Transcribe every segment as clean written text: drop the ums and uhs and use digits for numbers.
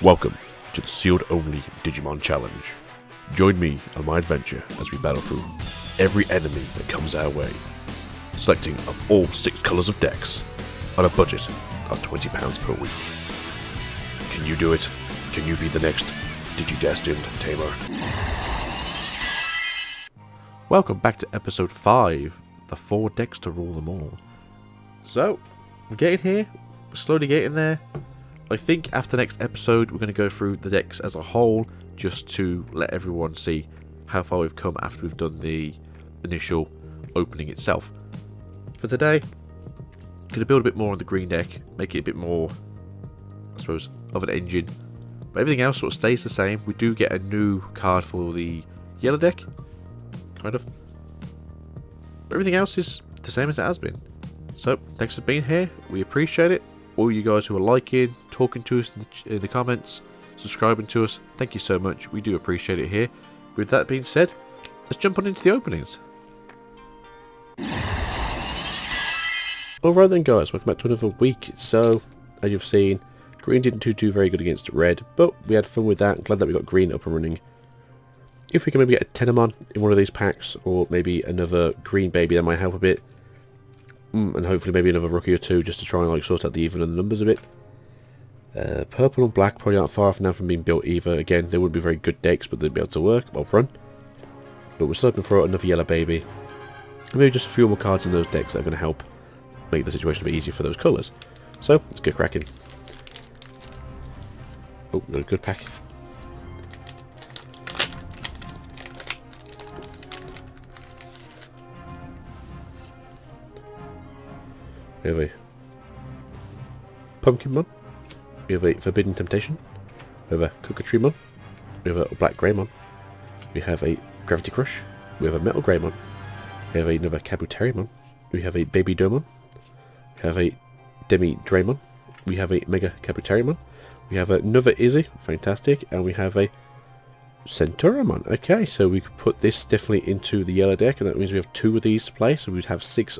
Welcome to the sealed only Digimon Challenge. Join me on my adventure as we battle through every enemy that comes our way, selecting of all 6 colours of decks on a budget of £20 per week. Can you do it? Can you be the next Digi-destined tamer? Welcome back to episode 5, the 4 decks to rule them all. So, we're getting here, we're slowly getting there. I think after next episode we're going to go through the decks as a whole, just to let everyone see how far we've come after we've done the initial opening itself. For today, I'm going to build a bit more on the green deck, make it a bit more, I suppose, of an engine. But everything else sort of stays the same. We do get a new card for the yellow deck, kind of. But everything else is the same as it has been. So, thanks for being here, we appreciate it. All you guys who are liking, talking to us in the comments, subscribing to us, thank you so much. We do appreciate it here. With that being said, let's jump on into the openings. Alright then guys, welcome back to another week. So, as you've seen, green didn't do very good against red, but we had fun with that. I'm glad that we got green up and running. If we can maybe get a Tenomon in one of these packs, or maybe another green baby, that might help a bit. And hopefully maybe another rookie or two, just to try and like sort out the even and the numbers a bit. Purple and black probably aren't far off now from being built either. Again, they wouldn't be very good decks, but they'd be able to work, well run. But we're still hoping for another yellow baby. And maybe just a few more cards in those decks that are going to help make the situation a bit easier for those colours. So, let's get cracking. Oh, got a good pack. We have a Pumpkinmon, we have a Forbidden Temptation, we have a Cookatreemon, we have a Black Greymon, we have a Gravity Crush, we have a Metal Greymon, we have another Kabuterimon, we have a Baby Domon, we have a Demi Draymon, we have a Mega Kabuterimon, we have another Izzy, fantastic, and we have a Centauramon. Okay, so we could put this definitely into the yellow deck, and that means we have 2 of these to play, so we'd have 6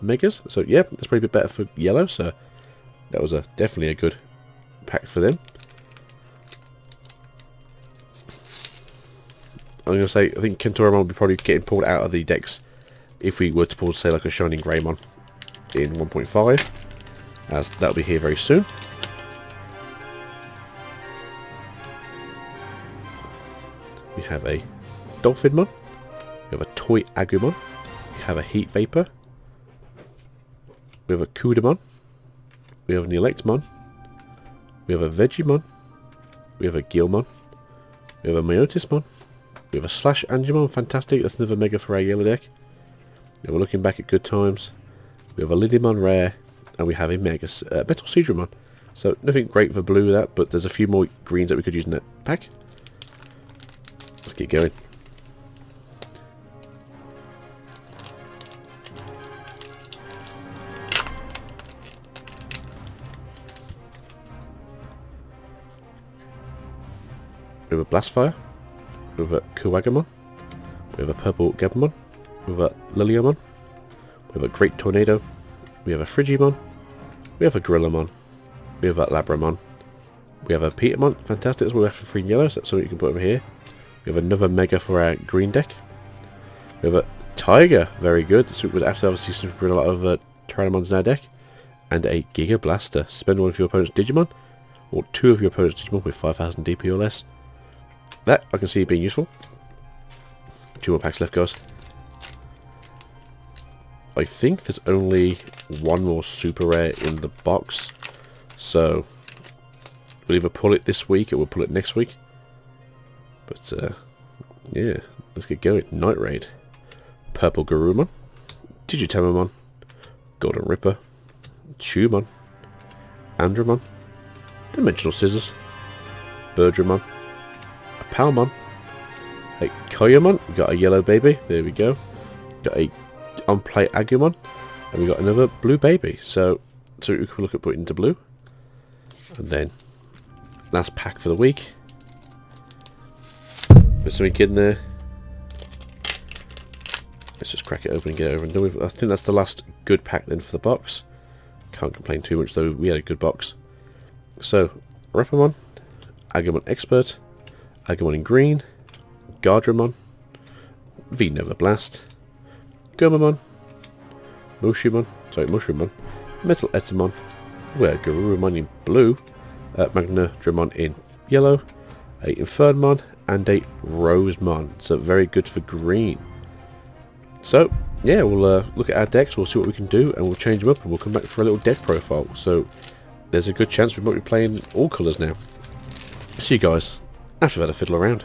Megas. So yeah, that's probably a bit better for yellow, so that was definitely a good pack for them. I'm going to say, I think Centauramon will be probably getting pulled out of the decks if we were to pull, say, like a Shining Greymon in 1.5, as that'll be here very soon. We have a Dolphinmon, we have a Toy Agumon, we have a Heat Vapor, we have a Kudamon, we have an Electmon, we have a Vegemon, we have a Gilmon, we have a Myotismon, we have a Slash Angemon, fantastic, that's another Mega for our yellow deck. And we're looking back at good times. We have a Lindymon Rare, and we have a Mega Metal Seadramon. So nothing great for blue with that, but there's a few more greens that we could use in that pack. Let's get going. We have a Blastfire, we have a Kuwagamon, we have a Purple Gabumon, we have a Liliamon, we have a Great Tornado, we have a Frigimon, we have a Gorillamon, we have a Labramon, we have a Petermon, fantastic, that's what we have for free and yellow, so that's something you can put over here. We have another Mega for our green deck. We have a Tiger, very good, so we after obviously since we bring a lot of Tyrannomons in our deck. And a Giga Blaster, spend one of your opponent's Digimon, or 2 of your opponent's Digimon with 5000 DP or less. That I can see being useful. 2 more packs left, guys. I think there's only 1 more super rare in the box, so we'll either pull it this week or we'll pull it next week. But yeah, let's get going. Night Raid, Purple Garurumon, Digitamamon, Golden Ripper, Tumon, Andromon, Dimensional Scissors, Birdramon, a Palmon, a Koyamon, we got a yellow baby, there we go, got a on-play Agumon, and we got another blue baby, so we can look at putting into blue. And then, last pack for the week, there's something in there. Let's just crack it open and get it over and done with. I think that's the last good pack then for the box. Can't complain too much though, we had a good box. So, Rapamon, Agumon Expert, Agumon in green, Gardramon, V-Nova Blast, Gomamon, Mushroomon, Metal Etamon, Garurumon in blue, Magnadramon in yellow, a Infernmon, and a Rosemon. So very good for green. So yeah, we'll look at our decks, we'll see what we can do, and we'll change them up, and we'll come back for a little deck profile. So there's a good chance we might be playing all colours now. See you guys after I've had a fiddle around.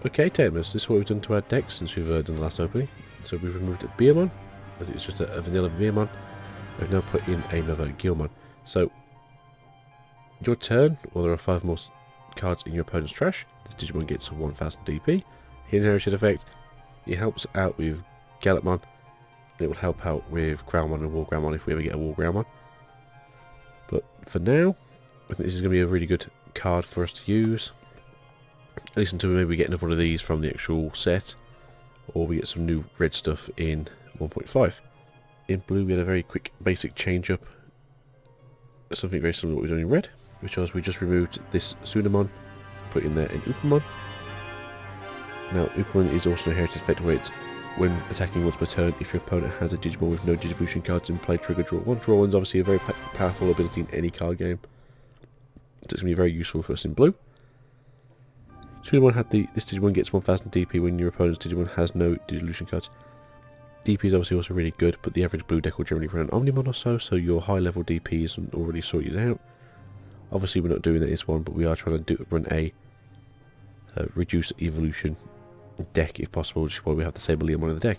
Okay, Tamers, this is what we've done to our deck since we've done the last opening. So we've removed a Beermon, as it's just a vanilla Beermon. We've now put in another Gilmon. So, your turn, or there are 5 more cards in your opponent's trash, this Digimon gets 1000 DP. Inherited effect, it helps out with Gallopmon, and it will help out with Growlmon and Wargroundmon if we ever get a Wargroundmon. But for now, I think this is going to be a really good card for us to use. At least until maybe we get another one of these from the actual set, or we get some new red stuff in 1.5. In blue we had a very quick basic change up, something very similar to what we've done in red, which was we just removed this Sunamon, put in there an Upamon. Now Upamon is also an inherited effect where it's when attacking once per turn, if your opponent has a Digimon with no Digivolution cards in play, trigger draw 1. Draw 1 is obviously a very powerful ability in any card game, so it's going to be very useful for us in blue. Sunamon had this Digimon gets 1000 DP when your opponent's Digimon has no Digivolution cards. DP is obviously also really good, but the average blue deck will generally run an Omnimon or so your high level DP isn't already sorted out. Obviously we're not doing that this one, but we are trying to run a reduce evolution deck if possible, which is why we have the Saberleomon in the deck.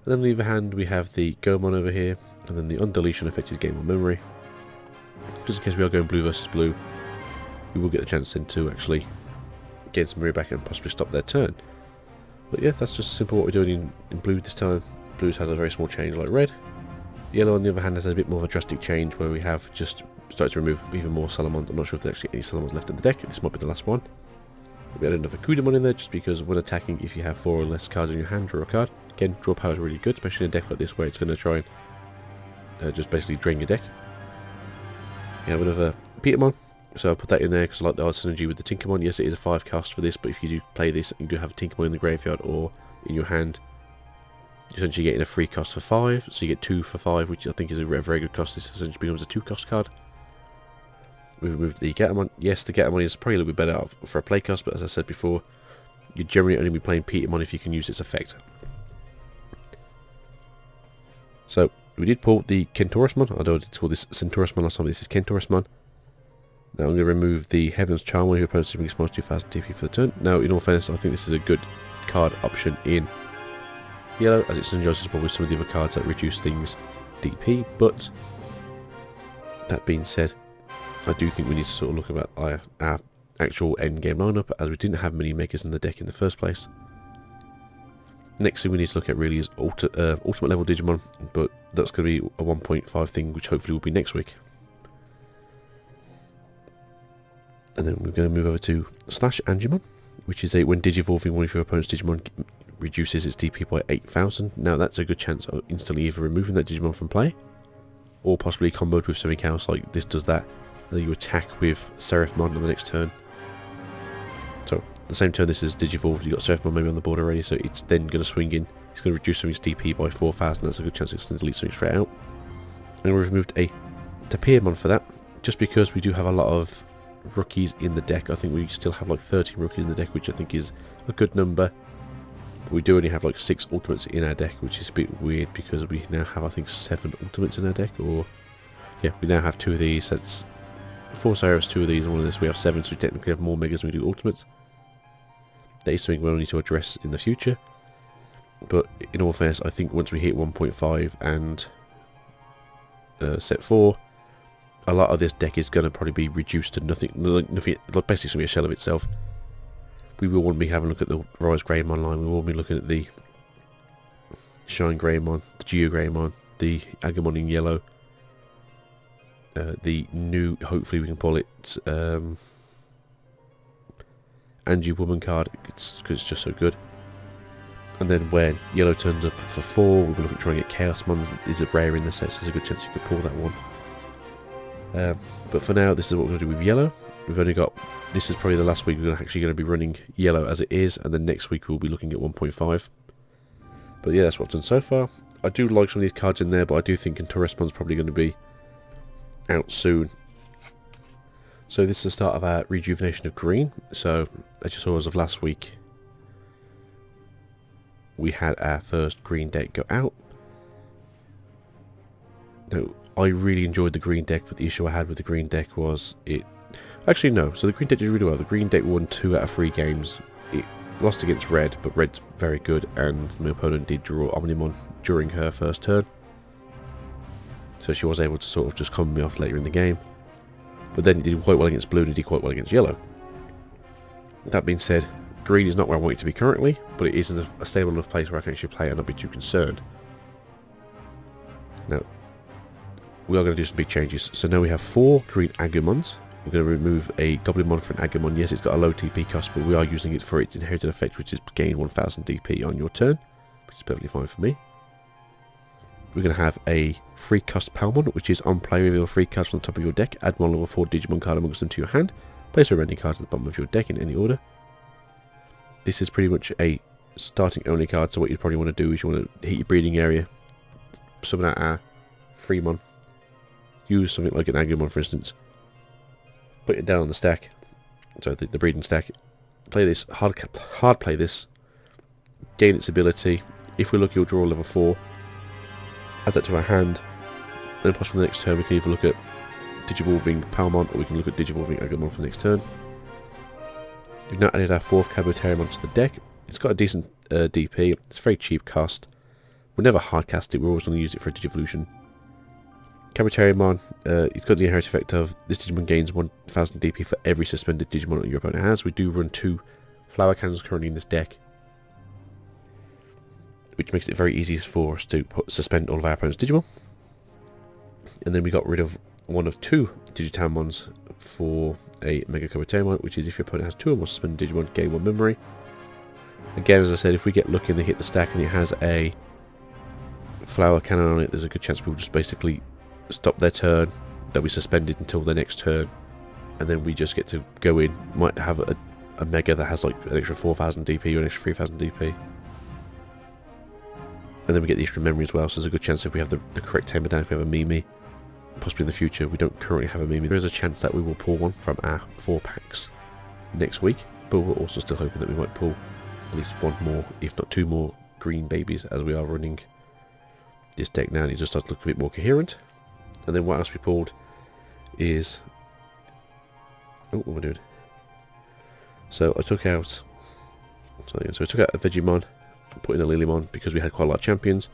And then on the other hand we have the Gomon over here, and then the undeletion effect is Game on Memory. Just in case we are going blue versus blue, we will get the chance then to actually get some memory back and possibly stop their turn. But yeah, that's just simple what we're doing in blue this time. Blue's had a very small change like red. Yellow on the other hand has a bit more of a drastic change where we have just started to remove even more Salamons. I'm not sure if there's actually any Salamons left in the deck. This might be the last one. We had another Kudamon in there just because when attacking, if you have 4 or less cards in your hand, draw a card. Again, draw power is really good, especially in a deck like this where it's going to try and just basically drain your deck. You have another Petermon, so I'll put that in there because I like the odd synergy with the Tinkermon. Yes, it is a 5 cast for this, but if you do play this and you do have a Tinkermon in the graveyard or in your hand, you're essentially getting a free cost for 5, so you get 2 for 5, which I think is a very good cost. This essentially becomes a 2 cost card. We've removed the Gatomon. Yes, the Gatomon is probably a little bit better for a play cost, but as I said before, you generally only be playing Petermon if you can use its effect. So, we did pull the Kentaurusmon. I did call this Centaurusmon last time, this is Kentaurusmon. Now I'm going to remove the Heaven's Charm when your opponent's doing minus 2000 TP for the turn. Now, in all fairness, I think this is a good card option in yellow, as it synergizes with some of the other cards that reduce things DP, but that being said, I do think we need to sort of look at our actual end game lineup, as we didn't have many Megas in the deck in the first place. Next thing we need to look at really is ultimate level Digimon, but that's going to be a 1.5 thing, which hopefully will be next week. And then we're going to move over to Slash Angemon, which is when Digivolving one of your opponent's Digimon reduces its DP by 8000. Now that's a good chance of instantly either removing that Digimon from play, or possibly comboed with something else like this does that. And then you attack with Seraphimon on the next turn. So, the same turn this is Digivolved, you've got Seraphimon maybe on the board already, so it's then going to swing in. It's going to reduce something's DP by 4000, that's a good chance it's going to delete something straight out. And we've removed a Tapirmon for that, just because we do have a lot of rookies in the deck. I think we still have like 13 rookies in the deck, which I think is a good number. But we do only have like 6 ultimates in our deck, which is a bit weird because we now have I think 7 ultimates in our deck, or yeah, we now have 2 of these. That's 4 Seraphs, 2 of these, and 1 of this. We have 7, so we technically have more Megas than we do ultimates. That is something we'll need to address in the future. But in all fairness, I think once we hit 1.5 and set 4, a lot of this deck is going to probably be reduced to nothing, basically it's going to be a shell of itself. We will want to be having a look at the Rise Greymon line, we will be looking at the Shine Greymon, the Geo Greymon, the Agumon in yellow, the new, hopefully we can pull it, Angie Woman card, because it's just so good. And then when yellow turns up for 4, we'll be looking at trying to get Chaos Mons. Is a rare in the set, so there's a good chance you could pull that one. But for now, this is what we're going to do with yellow. We've only got, this is probably the last week we're actually going to be running yellow as it is, and then next week we'll be looking at 1.5. But yeah, that's what I've done so far. I do like some of these cards in there, but I do think Tourismon's probably going to be out soon. So this is the start of our rejuvenation of green. So as you saw as of last week, we had our first green deck go out. Now, I really enjoyed the green deck, but the issue I had with the green deck was it... Actually, no. So the green deck did really well. The green deck won 2 out of 3 games. It lost against red, but red's very good, and my opponent did draw Omnimon during her first turn. So she was able to sort of just combo me off later in the game. But then it did quite well against blue, and it did quite well against yellow. That being said, green is not where I want it to be currently, but it is in a stable enough place where I can actually play and not be too concerned. Now, we are going to do some big changes. So now we have 4 green Agumons. We're going to remove a Goblinmon for an Agumon. Yes, it's got a low DP cost, but we are using it for its inherited effect, which is gain 1000 DP on your turn, which is perfectly fine for me. We're going to have a free cost Palmon, which is on play, reveal 3 cards from the top of your deck, add 1 level 4 Digimon card amongst them to your hand, place a random card at the bottom of your deck in any order. This is pretty much a starting only card, so what you probably want to do is you want to hit your breeding area, summon out our Fremon, use something like an Agumon for instance, put it down on the stack, so the breeding stack, play this, hard play this, gain its ability. If we're lucky, we'll draw level 4, add that to our hand, then possibly the next turn we can either look at Digivolving Palmon, or we can look at Digivolving Agumon for the next turn. We've now added our 4th Kabuterimon to the deck. It's got a decent DP, it's a very cheap cost. We'll never hard cast it, we're always going to use it for a Digivolution. Kabuterimon, it's got the inherent effect of this Digimon gains 1000 DP for every suspended Digimon that your opponent has. We do run 2 flower cannons currently in this deck, which makes it very easy for us to suspend all of our opponent's Digimon. And then we got rid of 1 of 2 Digitamons for a Mega Kabuterimon, which is if your opponent has 2 or more suspended Digimon, gain 1 memory. Again, as I said, if we get lucky and they hit the stack and it has a flower cannon on it, there's a good chance we'll just basically stop their turn, they'll be suspended until their next turn, and then we just get to go in. Might have a Mega that has like an extra 4000 DP or an extra 3000 DP. And then we get the extra memory as well, so there's a good chance if we have the correct tamer down, if we have a Mimi, possibly in the future. We don't currently have a Mimi. There is a chance that we will pull one from our 4 packs next week, but we're also still hoping that we might pull at least 1 more, if not 2 more green babies, as we are running this deck now, and it just starts to look a bit more coherent. And then what else we pulled is... oh, what am I doing? So I took out... so I took out a Vegemon, put in a Lilymon, because we had quite a lot of champions.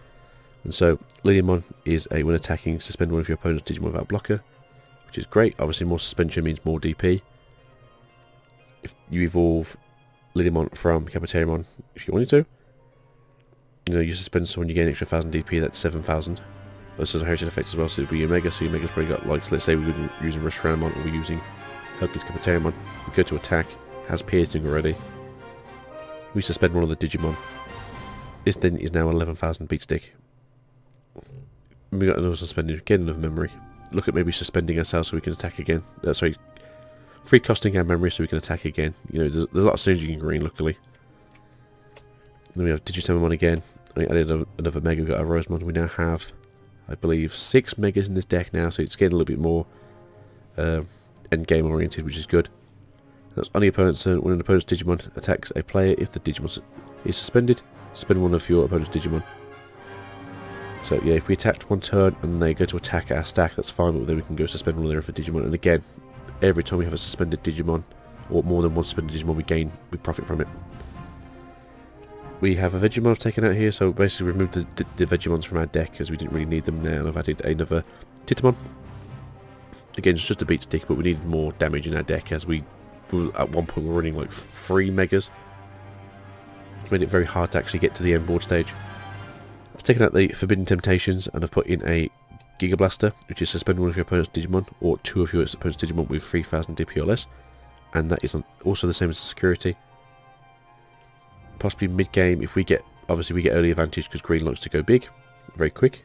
And so Lilymon is a when attacking, suspend 1 of your opponent's Digimon without blocker, which is great. Obviously more suspension means more DP. If you evolve Lilymon from Kabuterimon, if you wanted to, you know, you suspend someone, you gain an extra 1000 DP, that's 7000. This is a heritage effect as well, so it'll be your Mega, so your Mega's probably got, like, so let's say we're using Rushramon, or we're using Hercules Kabuterimon, we go to attack, has piercing already, we suspend 1 of the Digimon. This then is now 11,000 beat stick. We got another suspended, get another memory. Look at maybe suspending ourselves so we can attack again. Sorry, free costing our memory so we can attack again. You know, there's a lot of synergy in green, luckily. Then we have Digitamon again. I added another Mega, we got a Rosemon. We now have, I believe, 6 Megas in this deck now, so it's getting a little bit more end game oriented, which is good. That's on the opponent's turn. When an opponent's Digimon attacks a player, if the Digimon is suspended, suspend 1 of your opponent's Digimon. So yeah, if we attacked 1 turn and they go to attack our stack, that's fine, but then we can go suspend 1 of their other Digimon. And again, every time we have a suspended Digimon, or more than 1 suspended Digimon, we profit from it. We have a Vegemon taken out here, so basically removed the Vegemons from our deck because we didn't really need them now, and I've added another Titamon. Again, it's just a beat stick, but we needed more damage in our deck, as we at one point were running like 3 Megas. Which made it very hard to actually get to the end board stage. I've taken out the Forbidden Temptations, and I've put in a Giga Blaster, which is suspend 1 of your opponent's Digimon, or 2 of your opponent's Digimon with 3000 DP or less. And that is also the same as the security. Possibly mid-game, if we get, obviously we get early advantage because green likes to go big, very quick.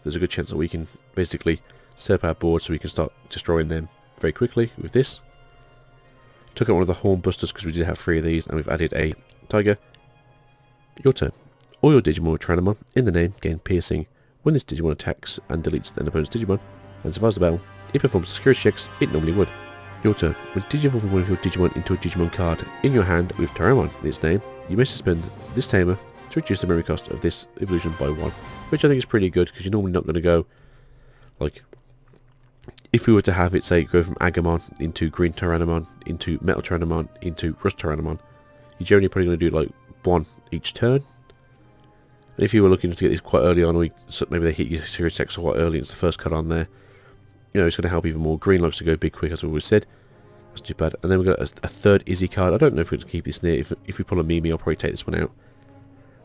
There's a good chance that we can basically set up our board so we can start destroying them very quickly with this. Took out one of the horn busters because we did have 3 of these, and we've added a tiger. Your turn. All your Digimon with Tyrannomon in the name gain piercing. When this Digimon attacks and deletes an opponent's Digimon and survives the battle, it performs security checks it normally would. Your turn. When digivolving one of your Digimon into a Digimon card in your hand with Tyrannomon in its name, you may suspend this tamer to reduce the memory cost of this evolution by 1, which I think is pretty good because you're normally not going to go, like, if we were to have it, say, go from Agumon into Green Tyrannomon, into Metal Tyrannomon, into Rust Tyrannomon, you're generally probably going to do, like, 1 each turn. And if you were looking to get these quite early on, or maybe they hit your series text quite early, it's the first card on there, you know, it's going to help even more. Green likes to go big quick, as we always said. That's too bad. And then we've got a third Izzy card. I don't know if we're going to keep this near. If we pull a Mimi, I'll probably take this one out.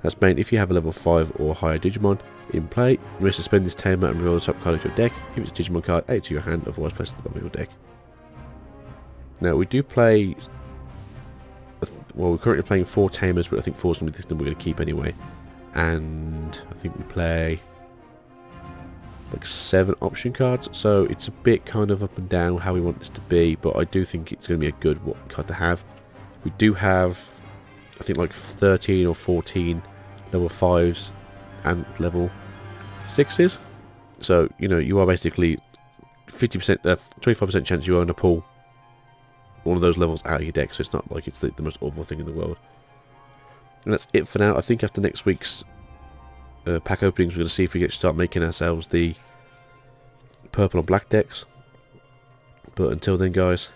That's main. If you have a level 5 or higher Digimon in play, you may suspend this tamer and reveal the top card of your deck. Keep its Digimon card, add it to your hand, otherwise place it at the bottom of your deck. Now, we do play... Well, we're currently playing 4 tamers, but I think 4 is going to be this number we're going to keep anyway. And I think we play like 7 option cards, so it's a bit kind of up and down how we want this to be, but I do think it's going to be a good card to have. We do have, I think, like 13 or 14 level 5s and level 6s, so you know, you are basically 50%, 25% chance you are going to pull one of those levels out of your deck, so it's not like it's the most awful thing in the world. And that's it for now. I think after next week's pack openings, we're going to see if we get to start making ourselves the purple and black decks. But until then, guys,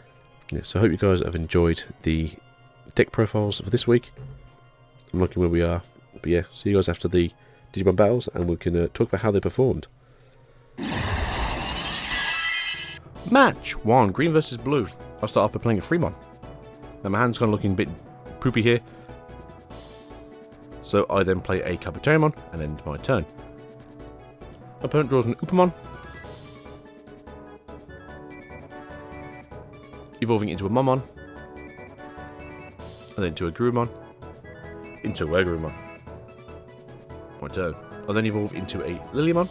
yeah, so I hope you guys have enjoyed the deck profiles for this week. I'm looking where we are. But yeah, see you guys after the Digimon battles, and we can talk about how they performed. Match 1, green versus blue. I'll start off by playing a Fremon. Now my hand's kind of looking a bit poopy here, so I then play a Kabuterimon and end my turn. My opponent draws an Upamon, evolving into a Momon, and then into a Gurumon, into a Wergurumon. My turn. I then evolve into a Lilymon,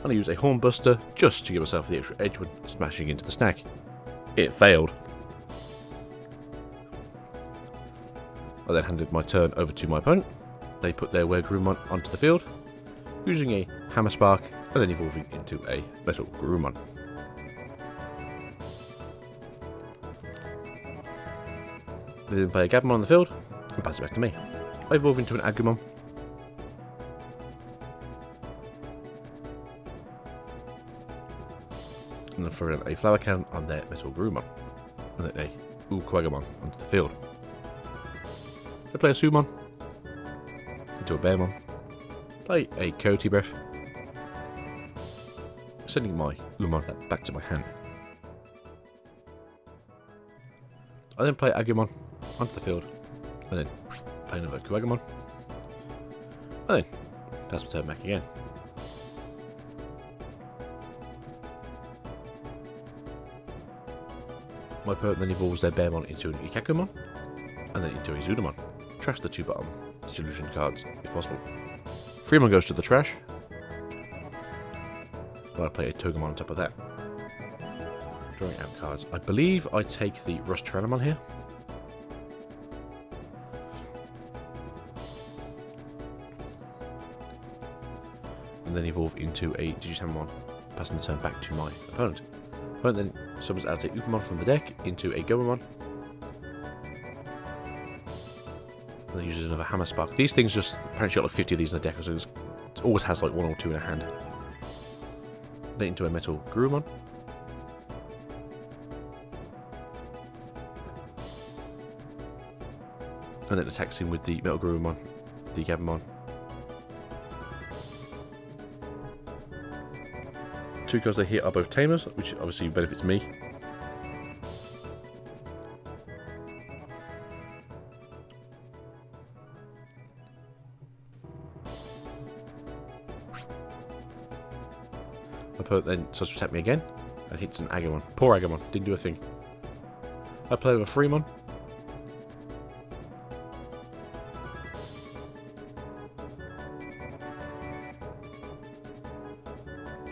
and I use a Hornbuster just to give myself the extra edge when smashing into the stack. It failed. I then handed my turn over to my opponent. They put their Wergurumon onto the field, using a Hammer Spark, and then evolving into a Metal Gurumon. They then play a Gabumon on the field, and pass it back to me. I evolve into an Agumon, and then throw in a Flower Cannon on their Metal Gurumon, and then a Quagamon onto the field. They play a Summon into a Bearmon, play a Coyote Breath, sending my Umon back to my hand. I then play Agumon onto the field, and then play another Quagamon, and then pass my turn back again. My opponent then evolves their Bearmon into an Ikakumon, and then into a Zudamon. Trash the 2 bottom Digivolution cards if possible. Fremon goes to the trash. I'll play a Togemon on top of that. Drawing out cards. I believe I take the Rust Tyrannomon here. And then evolve into a Digitamon, passing the turn back to my opponent. Opponent then summons out a Upamon from the deck into a Gomamon. And then uses another Hammer Spark. These things just, apparently got like 50 of these in the deck, so it always has like 1 or 2 in a hand. Then into a Metal Gurumon. And then attacks him with the Metal Gurumon, the Gabumon. 2 cards they hit are both Tamers, which obviously benefits me. My opponent then starts to attack me again and hits an Agumon. Poor Agumon, didn't do a thing. I play with a Fremon.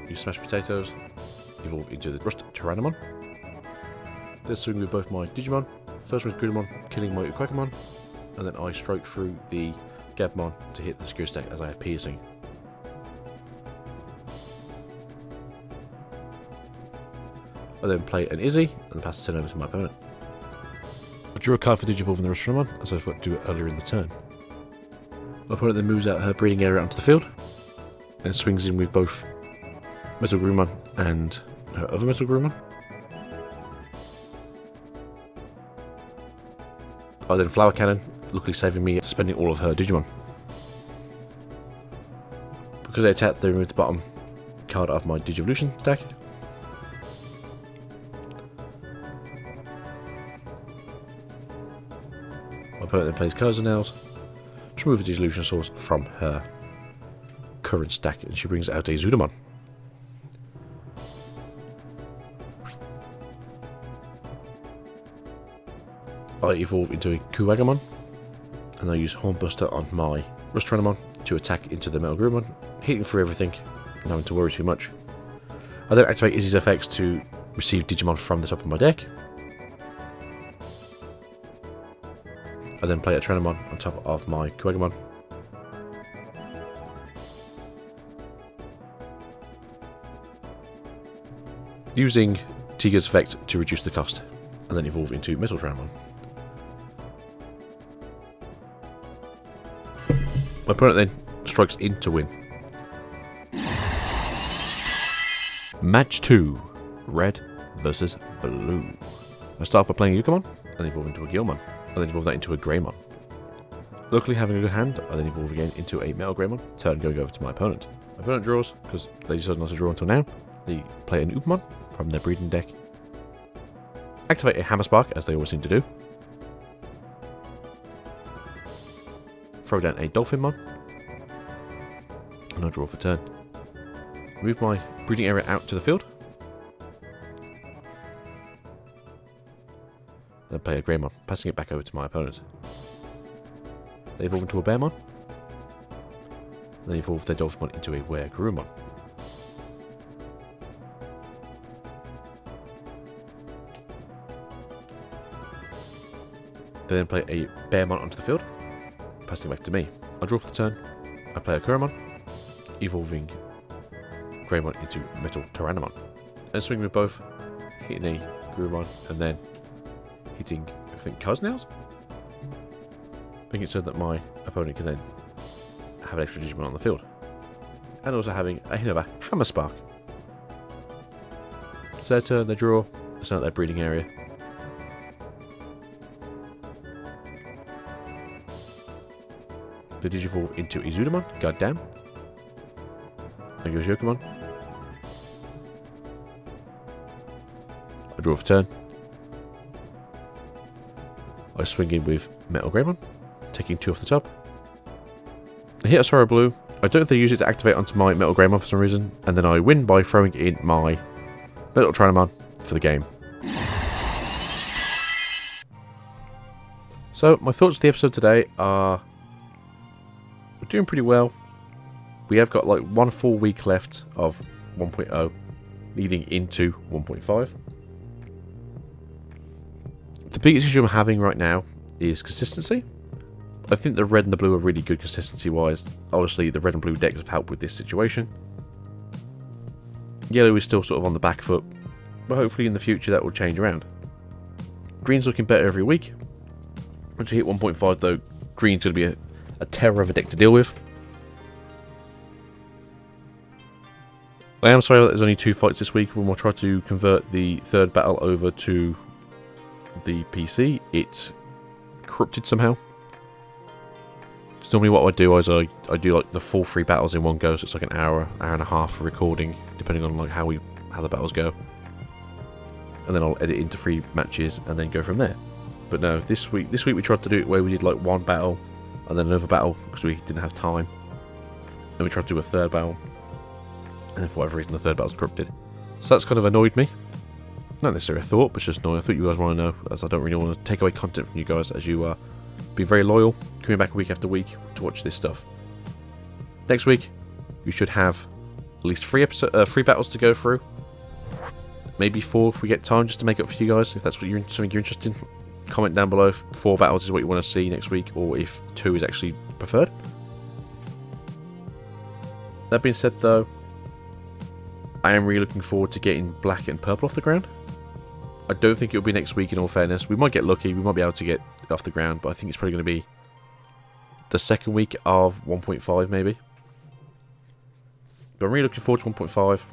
Use Smashed Potatoes. evolve into the Rust Tyrannomon. Then swing with both my Digimon. First one's Gudamon, killing my Quackmon, and then I stroke through the Gabmon to hit the security stack as I have piercing. I then play an Izzy and pass the turn over to my opponent. I drew a card for Digivolve in the Rust Tyrannomon, as I forgot to do it earlier in the turn. My opponent then moves out her breeding area onto the field, and swings in with both Metal Grumon and her other Metal Grumon. I then Flower Cannon, luckily saving me spending all of her Digimon. Because they attacked, they removed the bottom card of my Digivolution deck. My opponent then plays Nails to remove the Digivolution source from her current stack, and she brings out a Zudamon. I evolve into a Kuwagamon, and I use Hornbuster on my Rust Tyrannomon to attack into the Metal Grumon, hitting through everything, not having to worry too much. I then activate Izzy's effects to receive Digimon from the top of my deck. I then play a Tyrannomon on top of my Kuwagamon. Using Tiga's effect to reduce the cost, and then evolve into Metal Tyrannomon. My opponent then strikes in to win. Match 2. Red versus Blue. I start by playing Yukamon, and evolve into a Gilmon, and then evolve that into a Greymon. Luckily having a good hand, I then evolve again into a Metal Greymon, turn going over to my opponent. My opponent draws, because they decided not to draw until now. They play an Upamon from their breeding deck. Activate a Hammer Spark, as they always seem to do. Throw down a Dolphinmon, and I draw for turn. Move my breeding area out to the field. Then play a Greymon, passing it back over to my opponent. They evolve into a Bearmon. They evolve their Dolphinmon into a Were-Garurumon. They then play a Bearmon onto the field, passing it back to me. I draw for the turn. I play a Kuramon, evolving Greymon into Metal Tyrannomon. And swing with both, hitting a Gurumon, and then hitting, I think, Nails, making it so that my opponent can then have an extra Digimon on the field. And also having a hint of a Hammer Spark. It's their turn, they draw, send out their breeding area. They Digivolve into a Zudamon, goddamn. There goes Yokomon. I draw for turn. I swing in with Metal Greymon, taking 2 off the top. I hit a Sorrow Blue. I don't think they use it to activate onto my Metal Greymon for some reason, and then I win by throwing in my Metal Tyrannomon for the game. So, my thoughts of the episode today are we're doing pretty well. We have got like 1 full week left of 1.0, leading into 1.5. The biggest issue I'm having right now is consistency. I think the red and the blue are really good consistency-wise. Obviously, the red and blue decks have helped with this situation. Yellow is still sort of on the back foot, but hopefully in the future that will change around. Green's looking better every week. Once we hit 1.5 though, green's going to be a terror of a deck to deal with. I am sorry that there's only 2 fights this week. When we'll try to convert the third battle over to the PC, it's corrupted somehow. So normally what I do is I do like the full 3 battles in one go, so it's like an hour and a half of recording, depending on like how the battles go. And then I'll edit into 3 matches and then go from there. But no, this week we tried to do it where we did like 1 battle and then another battle because we didn't have time. Then we tried to do a 3rd battle, and then for whatever reason the 3rd battle's corrupted. So that's kind of annoyed me. Not necessarily a thought, but it's just annoying. I thought you guys want to know, as I don't really want to take away content from you guys, as you be very loyal, coming back week after week to watch this stuff. Next week, you should have at least 3 battles to go through. maybe 4 if we get time, just to make up for you guys. If that's what something you're interested in, comment down below if 4 battles is what you want to see next week, or if 2 is actually preferred. That being said, though, I am really looking forward to getting black and purple off the ground. I don't think it'll be next week, in all fairness. We might get lucky, we might be able to get it off the ground, but I think it's probably going to be the second week of 1.5, maybe. But I'm really looking forward to 1.5.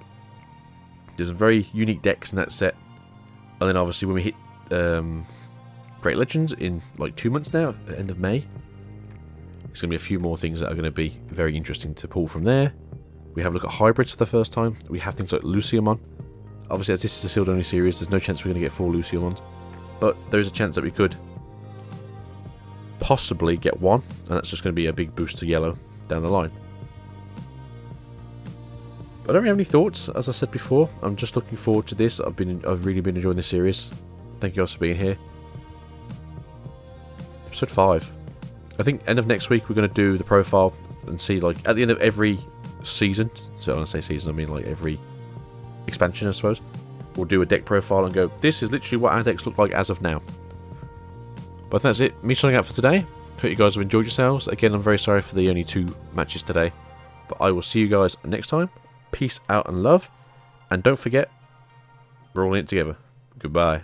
There's some very unique decks in that set. And then obviously when we hit Great Legends in like 2 months now, at the end of May, there's going to be a few more things that are going to be very interesting to pull from there. We have a look at hybrids for the first time. We have things like Luciamon. Obviously, as this is a sealed only series, there's no chance we're going to get 4 Luciamons. But there's a chance that we could possibly get 1, and that's just going to be a big boost to yellow down the line. I don't really have any thoughts, as I said before. I'm just looking forward to this. I've really been enjoying this series. Thank you guys for being here. Episode 5. I think end of next week we're going to do the profile and see, like, at the end of every season, so when I say season I mean like every expansion, I suppose, we'll do a deck profile and go, this is literally what our decks look like as of now. But that's it, me signing out for today. Hope you guys have enjoyed yourselves. Again, I'm very sorry for the only 2 matches today, but I will see you guys next time. Peace out and love, and don't forget, we're all in it together. Goodbye.